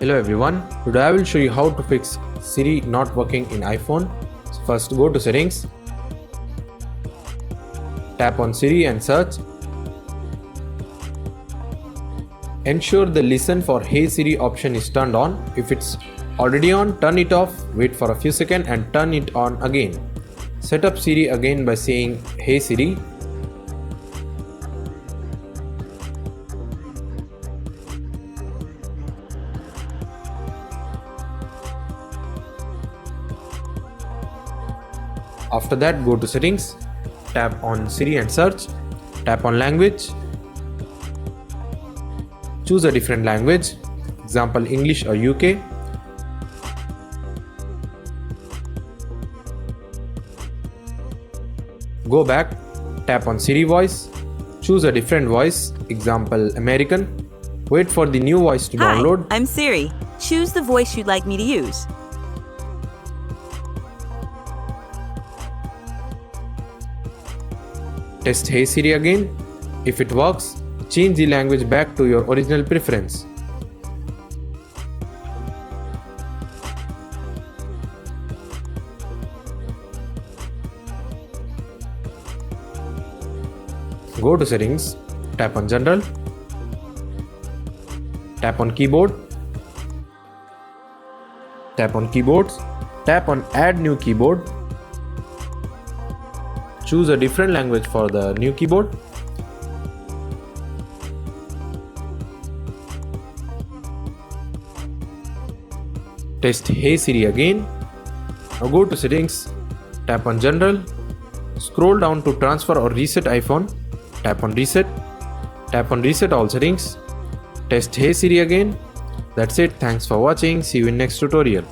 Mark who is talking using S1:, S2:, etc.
S1: Hello everyone, today I will show you how to fix Siri not working in iPhone. So first go to settings, tap on Siri and search. Ensure the listen for Hey Siri option is turned on. If it's already on, turn it off, wait for a few seconds and turn it on again. Set up Siri again by saying Hey Siri. After that, go to settings, tap on Siri and search, tap on language, choose a different language, example English or UK. Go back, tap on Siri voice, choose a different voice, example American. Wait for the new voice to download.
S2: Hi, I'm Siri. Choose the voice you'd like me to use.
S1: Test Hey Siri again. If it works, change the language back to your original preference. Go to settings, tap on general, tap on keyboard, tap on keyboards, tap on add new keyboard. Choose a different language for the new keyboard. Test Hey Siri again. Now go to settings, tap on general, scroll down to transfer or reset iPhone, tap on reset all settings, test Hey Siri again. That's it. Thanks for watching. See you in next tutorial.